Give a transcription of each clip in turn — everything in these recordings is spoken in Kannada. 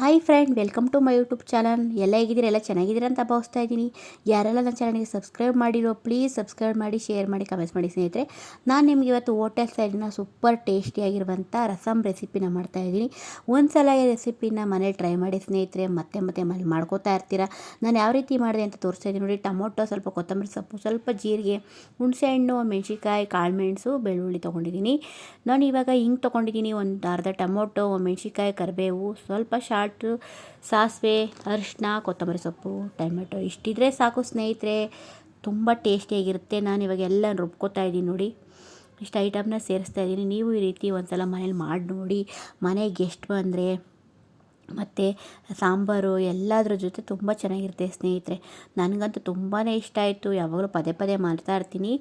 Hi friend, welcome to my YouTube channel. ಎಲ್ಲ ಹೇಗಿದ್ದೀರಾ? ಎಲ್ಲ ಚೆನ್ನಾಗಿದ್ದೀರಾ ಅಂತ ಭಾವಿಸ್ತಾ ಇದ್ದೀನಿ. ಯಾರೆಲ್ಲ ನನ್ನ ಚಾನಲ್ಗೆ ಸಬ್ಸ್ಕ್ರೈಬ್ ಮಾಡಿರೋ ಪ್ಲೀಸ್ ಸಬ್ಸ್ಕ್ರೈಬ್ ಮಾಡಿ, ಶೇರ್ ಮಾಡಿ, ಕಮೆಂಟ್ಸ್ ಮಾಡಿ ಸ್ನೇಹಿತರೆ. ನಾನು ನಿಮ್ಗೆ ಇವತ್ತು ಹೋಟೆಲ್ ಸ್ಟೈಲಿನ ಸೂಪರ್ ಟೇಸ್ಟಿಯಾಗಿರುವಂಥ ರಸಮ್ ರೆಸಿಪಿನ ಮಾಡ್ತಾಯಿದ್ದೀನಿ. ಒಂದು ಸಲ ಈ ರೆಸಿಪಿನ ಮನೇಲಿ ಟ್ರೈ ಮಾಡಿ ಸ್ನೇಹಿತರೆ, ಮತ್ತೆ ಮನೇಲಿ ಮಾಡ್ಕೋತಾ ಇರ್ತೀರಾ. ನಾನು ಯಾವ ರೀತಿ ಮಾಡಿದೆ ಅಂತ ತೋರಿಸ್ತಾ ಇದ್ದೀನಿ ನೋಡಿ. ಟೊಮೊಟೊ, ಸ್ವಲ್ಪ ಕೊತ್ತಂಬರಿ ಸೊಪ್ಪು, ಸ್ವಲ್ಪ ಜೀರಿಗೆ, ಹುಣಸೆಹಣ್ಣು, ಮೆಣಸಿನ್ಕಾಯಿ, ಕಾಳುಮೆಣಸು, ಬೆಳ್ಳುಳ್ಳಿ ತೊಗೊಂಡಿದ್ದೀನಿ. ನಾನು ಇವಾಗ ಹಿಂಗೆ ತೊಗೊಂಡಿದ್ದೀನಿ. ಒಂದು ಅರ್ಧ ಟೊಮೊಟೊ, ಮೆಣಸಿನ್ಕಾಯಿ, ಕರಿಬೇವು, ಸ್ವಲ್ಪ ಸಾಸಿವೆ, ಅರಿಶಿನ, ಕೊತ್ತಂಬರಿ ಸೊಪ್ಪು, ಟೊಮೆಟೊ ಇಷ್ಟಿದ್ರೆ ಸಾಕು ಸ್ನೇಹಿತರೆ. ತುಂಬ ಟೇಸ್ಟಿಯಾಗಿರುತ್ತೆ. ನಾನು ಇವಾಗ ಎಲ್ಲ ರುಬ್ಕೋತಾ ಇದ್ದೀನಿ ನೋಡಿ. ಇಷ್ಟು ಐಟಮ್ನ ಸೇರಿಸ್ತಾ ಇದ್ದೀನಿ. ನೀವು ಈ ರೀತಿ ಒಂದು ಸಲ ಮನೇಲಿ ಮಾಡಿ ನೋಡಿ. ಮನೆಗೆ ಗೆಸ್ಟ್ ಬಂದರೆ ಮತ್ತು ಸಾಂಬಾರು ಎಲ್ಲದ್ರ ಜೊತೆ ತುಂಬ ಚೆನ್ನಾಗಿರುತ್ತೆ ಸ್ನೇಹಿತರೆ. ನನಗಂತೂ ತುಂಬಾ ಇಷ್ಟ ಆಯಿತು. ಯಾವಾಗಲೂ ಪದೇ ಪದೇ ಮಾಡ್ತಾ ಇರ್ತೀನಿ.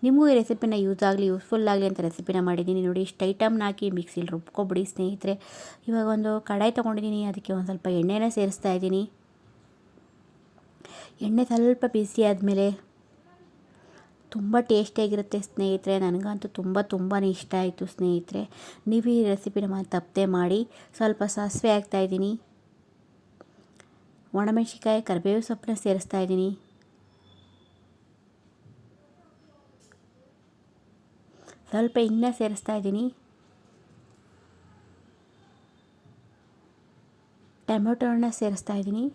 ನಿಮಗೂ ಈ ರೆಸಿಪಿನ ಯೂಸ್ಫುಲ್ ಆಗಲಿ ಅಂತ ರೆಸಿಪಿನ ಮಾಡಿದ್ದೀನಿ ನೋಡಿ. ಇಷ್ಟು ಐಟಮ್ನ ಹಾಕಿ ಮಿಕ್ಸಿಲಿ ರುಬ್ಕೊಬಿಡಿ ಸ್ನೇಹಿತರೆ. ಇವಾಗ ಒಂದು ಕಡಾಯಿ ತೊಗೊಂಡಿದ್ದೀನಿ. ಅದಕ್ಕೆ ಒಂದು ಸ್ವಲ್ಪ ಎಣ್ಣೆನ ಸೇರಿಸ್ತಾ ಇದ್ದೀನಿ. ಎಣ್ಣೆ ಸ್ವಲ್ಪ ಬಿಸಿ ಆದಮೇಲೆ ತುಂಬ ಟೇಸ್ಟಿಯಾಗಿರುತ್ತೆ ಸ್ನೇಹಿತರೆ. ನನಗಂತೂ ತುಂಬಾ ಇಷ್ಟ ಆಯಿತು ಸ್ನೇಹಿತರೆ. ನೀವು ಈ ರೆಸಿಪಿನ ತಪ್ಪದೆ ಮಾಡಿ. ಸ್ವಲ್ಪ ಸಾಸಿವೆ ಹಾಕ್ತಾಯಿದ್ದೀನಿ. ಒಣಮೆಣಸಿನ್ಕಾಯಿ, ಕರಿಬೇವು ಸೊಪ್ಪನ್ನ ಸೇರಿಸ್ತಾ ಇದ್ದೀನಿ. ಸ್ವಲ್ಪ ಹಿಂಗನ್ನ ಸೇರಿಸ್ತಾ ಇದ್ದೀನಿ. ಟೊಮೆಟೊನ ಸೇರಿಸ್ತಾ ಇದ್ದೀನಿ.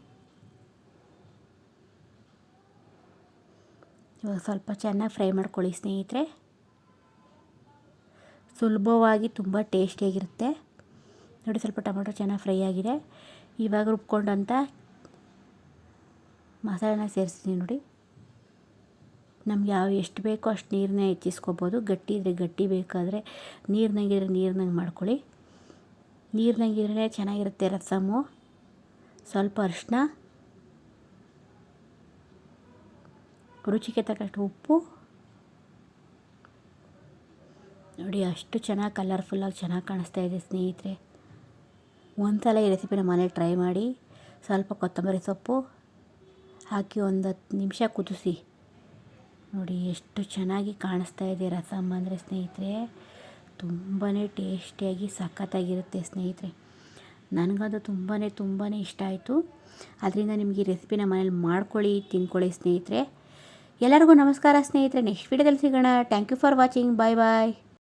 ಇವಾಗ ಸ್ವಲ್ಪ ಚೆನ್ನಾಗಿ ಫ್ರೈ ಮಾಡ್ಕೊಳ್ಳಿ ಸ್ನೇಹಿತರೆ. ಸುಲಭವಾಗಿ ತುಂಬ ಟೇಸ್ಟಿಯಾಗಿರುತ್ತೆ ನೋಡಿ. ಸ್ವಲ್ಪ ಟೊಮೆಟೊ ಚೆನ್ನಾಗಿ ಫ್ರೈ ಆಗಿದೆ. ಇವಾಗ ರುಬ್ಕೊಂಡಂಥ ಮಸಾಲೆನ ಸೇರಿಸ್ತೀನಿ ನೋಡಿ. ನಮ್ಗೆ ಎಷ್ಟು ಬೇಕೋ ಅಷ್ಟು ನೀರನ್ನ ಹೆಚ್ಚಿಸ್ಕೋಬೋದು. ಗಟ್ಟಿ ಇದ್ದರೆ ಗಟ್ಟಿ, ಬೇಕಾದರೆ ನೀರಿನಾಗಿದ್ರೆ ನೀರಿನಾಗೆ ಮಾಡ್ಕೊಳ್ಳಿ. ನೀರಿನಾಗಿದ್ರೆ ಚೆನ್ನಾಗಿರುತ್ತೆ ರಸಮ್ಮು. ಸ್ವಲ್ಪ ಅರಿಶಿನ, ರುಚಿಗೆ ತಕ್ಕಷ್ಟು ಉಪ್ಪು ನೋಡಿ. ಅಷ್ಟು ಚೆನ್ನಾಗಿ ಕಲರ್ಫುಲ್ಲಾಗಿ ಚೆನ್ನಾಗಿ ಕಾಣಿಸ್ತಾ ಇದೆ ಸ್ನೇಹಿತರೆ. ಒಂದು ಸಲ ಈ ರೆಸಿಪಿನ ಮನೇಲಿ ಟ್ರೈ ಮಾಡಿ. ಸ್ವಲ್ಪ ಕೊತ್ತಂಬರಿ ಸೊಪ್ಪು ಹಾಕಿ ಒಂದು 10 ನಿಮಿಷ ಕುದಿಸಿ ನೋಡಿ. ಎಷ್ಟು ಚೆನ್ನಾಗಿ ಕಾಣಿಸ್ತಾ ಇದೆ ರಸಮ್ ಅಂದರೆ ಸ್ನೇಹಿತರೆ. ತುಂಬಾ ಟೇಸ್ಟಿಯಾಗಿ ಸಖತ್ತಾಗಿರುತ್ತೆ ಸ್ನೇಹಿತರೆ. ನನಗದು ತುಂಬಾ ಇಷ್ಟ ಆಯಿತು. ಅದರಿಂದ ನಿಮಗೆ ಈ ರೆಸಿಪಿನ ಮನೇಲಿ ಮಾಡ್ಕೊಳ್ಳಿ, ತಿನ್ಕೊಳ್ಳಿ ಸ್ನೇಹಿತರೆ. ಎಲ್ಲರಿಗೂ ನಮಸ್ಕಾರ ಸ್ನೇಹಿತರೆ. ನೆಕ್ಸ್ಟ್ ವೀಡಿಯೋದಲ್ಲಿ ಸಿಗೋಣ. Thank you for watching. Bye bye.